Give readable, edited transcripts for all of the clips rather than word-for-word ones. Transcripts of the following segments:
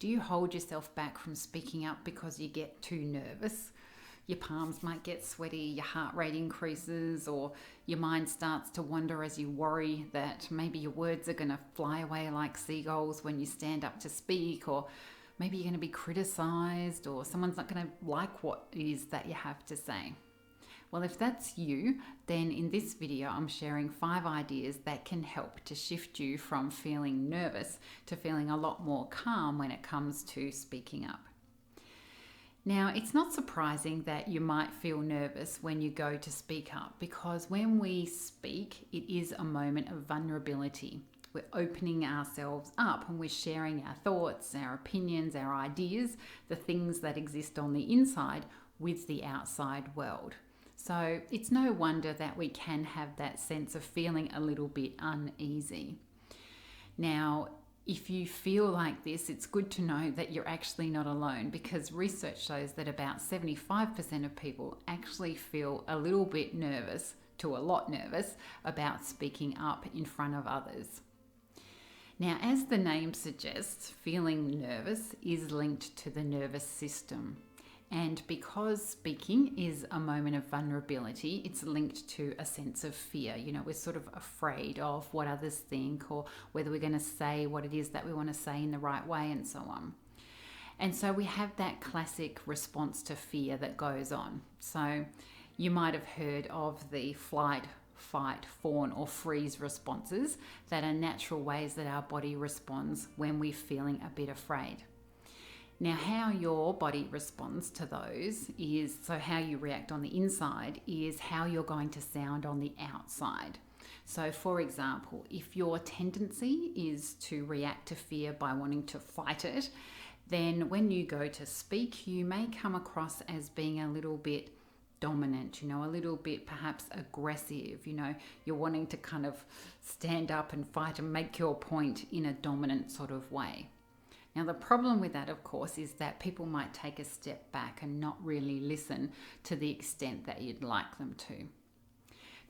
Do you hold yourself back from speaking up because you get too nervous? Your palms might get sweaty, your heart rate increases, or your mind starts to wander as you worry that maybe your words are going to fly away like seagulls when you stand up to speak, or maybe you're going to be criticized, or someone's not going to like what it is that you have to say. Well, if that's you, then in this video, I'm sharing 5 ideas that can help to shift you from feeling nervous to feeling a lot more calm when it comes to speaking up. Now, it's not surprising that you might feel nervous when you go to speak up, because when we speak, it is a moment of vulnerability. We're opening ourselves up and we're sharing our thoughts, our opinions, our ideas, the things that exist on the inside with the outside world. So it's no wonder that we can have that sense of feeling a little bit uneasy. Now, if you feel like this, it's good to know that you're actually not alone, because research shows that about 75% of people actually feel a little bit nervous to a lot nervous about speaking up in front of others. Now, as the name suggests, feeling nervous is linked to the nervous system. And because speaking is a moment of vulnerability, it's linked to a sense of fear. You know, we're sort of afraid of what others think, or whether we're going to say what it is that we want to say in the right way, and so on. And so we have that classic response to fear that goes on. So you might have heard of the flight, fight, fawn, or freeze responses that are natural ways that our body responds when we're feeling a bit afraid. Now, how your body responds to those is, so how you react on the inside is how you're going to sound on the outside. So, for example, if your tendency is to react to fear by wanting to fight it, then when you go to speak, you may come across as being a little bit dominant, a little bit perhaps aggressive. You're wanting to kind of stand up and fight and make your point in a dominant sort of way. Now, the problem with that, of course, is that people might take a step back and not really listen to the extent that you'd like them to.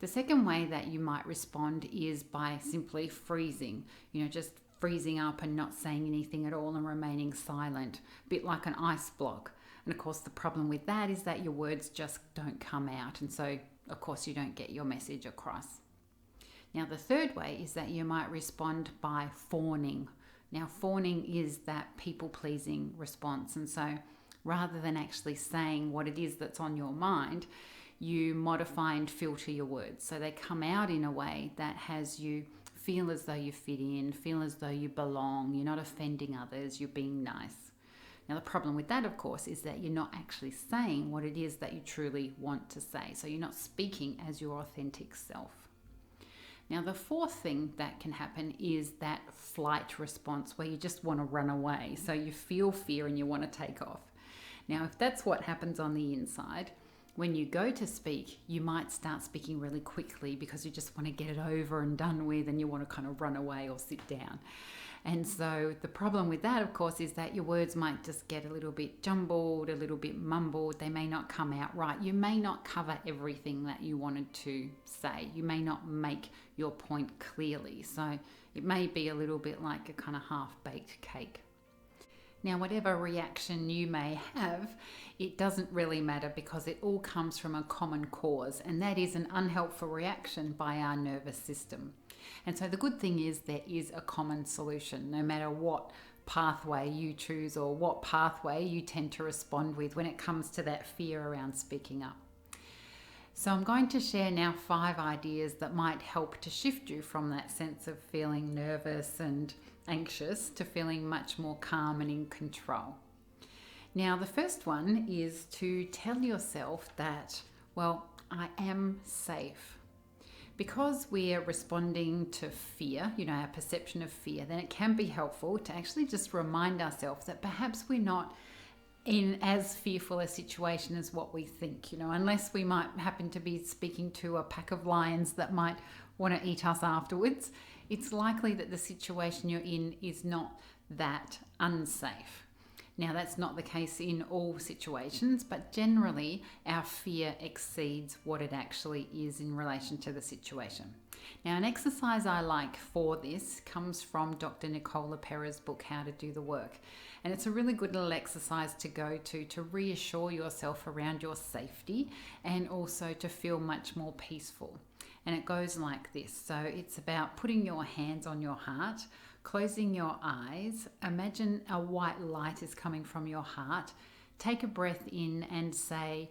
The second way that you might respond is by simply freezing, just freezing up and not saying anything at all and remaining silent, a bit like an ice block. And of course, the problem with that is that your words just don't come out. And so, of course, you don't get your message across. Now, the third way is that you might respond by fawning. Now, fawning is that people-pleasing response. And so rather than actually saying what it is that's on your mind, you modify and filter your words. So they come out in a way that has you feel as though you fit in, feel as though you belong, you're not offending others, you're being nice. Now, the problem with that, of course, is that you're not actually saying what it is that you truly want to say. So you're not speaking as your authentic self. Now, the fourth thing that can happen is that flight response where you just want to run away. So you feel fear and you want to take off. Now, if that's what happens on the inside, when you go to speak, you might start speaking really quickly because you just want to get it over and done with, and you want to kind of run away or sit down. And so the problem with that, of course, is that your words might just get a little bit jumbled, a little bit mumbled. They may not come out right. You may not cover everything that you wanted to say. You may not make your point clearly. So it may be a little bit like a kind of half-baked cake. Now, whatever reaction you may have, it doesn't really matter, because it all comes from a common cause, and that is an unhelpful reaction by our nervous system. And so the good thing is there is a common solution, no matter what pathway you choose or what pathway you tend to respond with when it comes to that fear around speaking up. So I'm going to share now 5 ideas that might help to shift you from that sense of feeling nervous and anxious to feeling much more calm and in control. Now, the first one is to tell yourself that, well, I am safe. Because we're responding to fear, our perception of fear, then it can be helpful to actually just remind ourselves that perhaps we're not in as fearful a situation as what we think, unless we might happen to be speaking to a pack of lions that might want to eat us afterwards. It's likely that the situation you're in is not that unsafe. Now, that's not the case in all situations, but generally our fear exceeds what it actually is in relation to the situation. Now, an exercise I like for this comes from Dr. Nicola Perez's book, How to Do the Work. And it's a really good little exercise to go to reassure yourself around your safety and also to feel much more peaceful. And it goes like this. So it's about putting your hands on your heart, closing your eyes. Imagine a white light is coming from your heart. Take a breath in and say,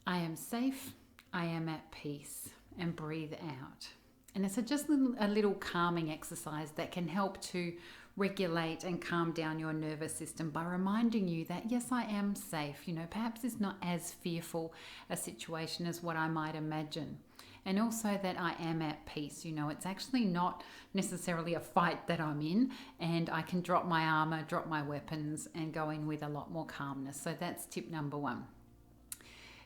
I am safe, I am at peace, and breathe out. And it's just a little calming exercise that can help to regulate and calm down your nervous system by reminding you that, yes, I am safe. Perhaps it's not as fearful a situation as what I might imagine. And also that I am at peace. It's actually not necessarily a fight that I'm in, and I can drop my armor, drop my weapons, and go in with a lot more calmness. So that's tip number 1.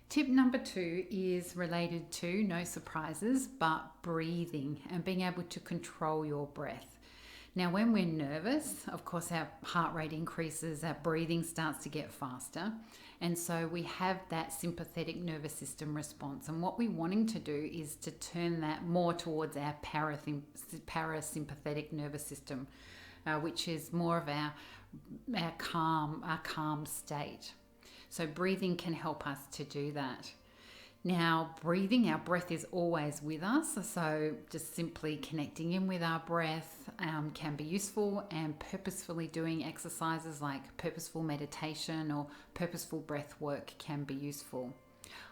Tip number 2 is related to, no surprises, but breathing and being able to control your breath. Now, when we're nervous, of course, our heart rate increases, our breathing starts to get faster. And so we have that sympathetic nervous system response. And what we're wanting to do is to turn that more towards our parasympathetic nervous system, which is more of our calm state. So breathing can help us to do that. Now, breathing, our breath is always with us. So just simply connecting in with our breath can be useful, and purposefully doing exercises like purposeful meditation or purposeful breath work can be useful.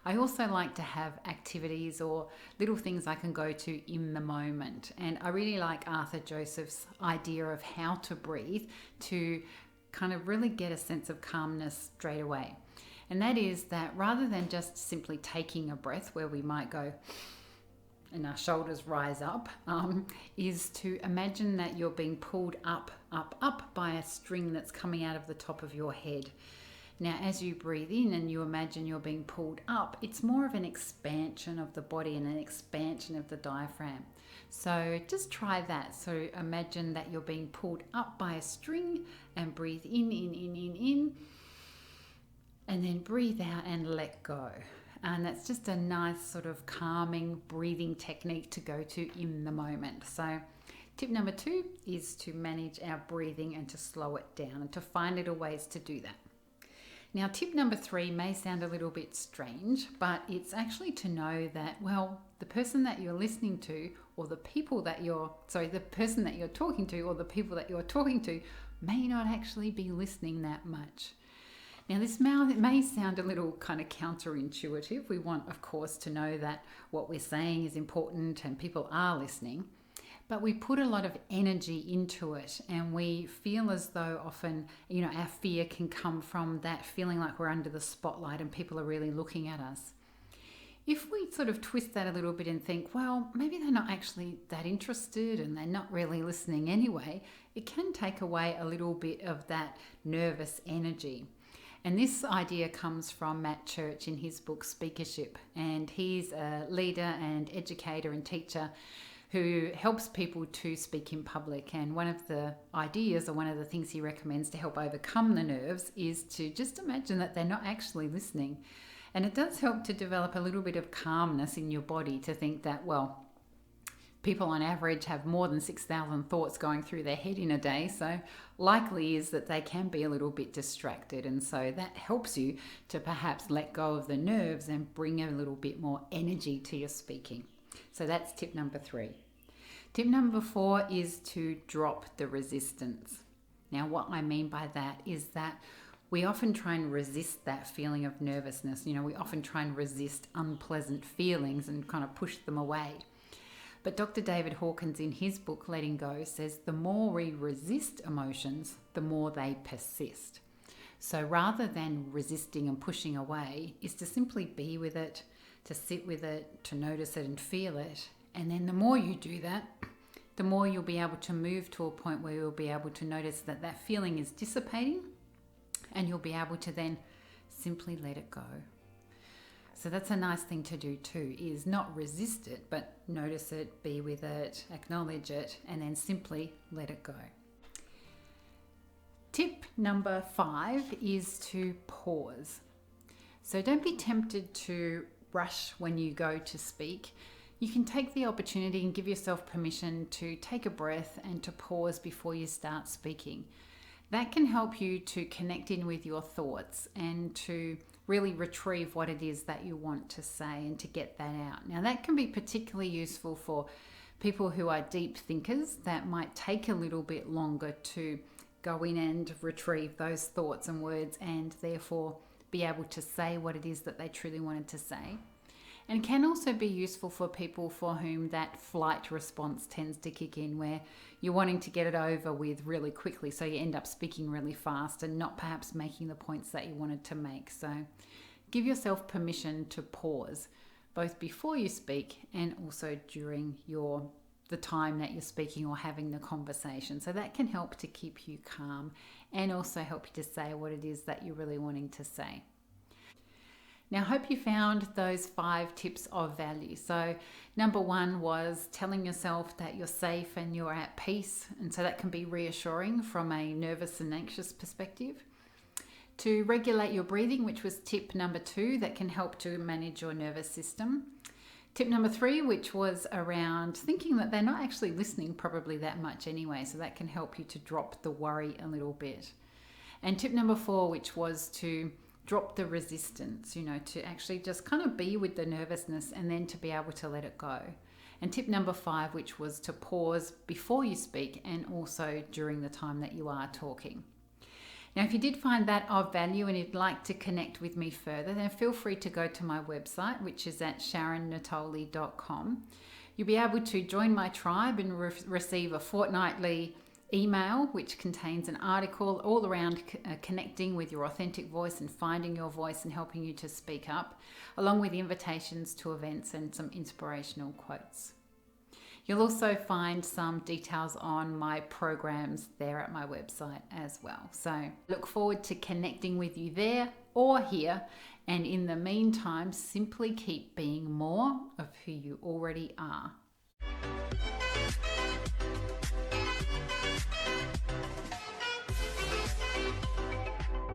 I also like to have activities or little things I can go to in the moment. And I really like Arthur Joseph's idea of how to breathe to kind of really get a sense of calmness straight away. And that is that rather than just simply taking a breath where we might go and our shoulders rise up, is to imagine that you're being pulled up by a string that's coming out of the top of your head. Now, as you breathe in and you imagine you're being pulled up, it's more of an expansion of the body and an expansion of the diaphragm. So just try that. So imagine that you're being pulled up by a string and breathe in. And then breathe out and let go. And that's just a nice sort of calming breathing technique to go to in the moment. So tip number 2 is to manage our breathing and to slow it down and to find little ways to do that. Now, tip number 3 may sound a little bit strange, but it's actually to know that, well, the person that you're listening to or the person that you're talking to or the people that you're talking to may not actually be listening that much. Now, this may sound a little kind of counterintuitive. We want, of course, to know that what we're saying is important and people are listening, but we put a lot of energy into it, and we feel as though often, our fear can come from that feeling like we're under the spotlight and people are really looking at us. If we sort of twist that a little bit and think, well, maybe they're not actually that interested and they're not really listening anyway, it can take away a little bit of that nervous energy. And this idea comes from Matt Church in his book Speakership, and he's a leader and educator and teacher who helps people to speak in public. And one of the ideas or one of the things he recommends to help overcome the nerves is to just imagine that they're not actually listening. And it does help to develop a little bit of calmness in your body to think that, well, people on average have more than 6,000 thoughts going through their head in a day, so likely is that they can be a little bit distracted, and so that helps you to perhaps let go of the nerves and bring a little bit more energy to your speaking. So that's tip number 3. Tip number 4 is to drop the resistance. Now, what I mean by that is that we often try and resist that feeling of nervousness. We often try and resist unpleasant feelings and kind of push them away. But Dr. David Hawkins in his book, Letting Go, says the more we resist emotions, the more they persist. So rather than resisting and pushing away, is to simply be with it, to sit with it, to notice it and feel it. And then the more you do that, the more you'll be able to move to a point where you'll be able to notice that that feeling is dissipating, and you'll be able to then simply let it go. So that's a nice thing to do too, is not resist it, but notice it, be with it, acknowledge it, and then simply let it go. Tip number 5 is to pause. So don't be tempted to rush when you go to speak. you can take the opportunity and give yourself permission to take a breath and to pause before you start speaking. That can help you to connect in with your thoughts and to really retrieve what it is that you want to say and to get that out. Now, that can be particularly useful for people who are deep thinkers. That might take a little bit longer to go in and retrieve those thoughts and words and therefore be able to say what it is that they truly wanted to say. And can also be useful for people for whom that flight response tends to kick in, where you're wanting to get it over with really quickly, so you end up speaking really fast and not perhaps making the points that you wanted to make. So give yourself permission to pause, both before you speak and also during the time that you're speaking or having the conversation. So that can help to keep you calm and also help you to say what it is that you're really wanting to say. Now, I hope you found those 5 tips of value. So number 1 was telling yourself that you're safe and you're at peace. And so that can be reassuring from a nervous and anxious perspective. To regulate your breathing, which was tip number 2, that can help to manage your nervous system. Tip number 3, which was around thinking that they're not actually listening probably that much anyway. So that can help you to drop the worry a little bit. And tip number 4, which was to drop the resistance, to actually just kind of be with the nervousness and then to be able to let it go. And tip number 5, which was to pause before you speak and also during the time that you are talking. Now, if you did find that of value and you'd like to connect with me further, then feel free to go to my website, which is at sharonnatoli.com. You'll be able to join my tribe and receive a fortnightly email which contains an article all around connecting with your authentic voice and finding your voice and helping you to speak up, along with invitations to events and some inspirational quotes. You'll also find some details on my programs there at my website as well. So look forward to connecting with you there or here. And in the meantime, simply keep being more of who you already are.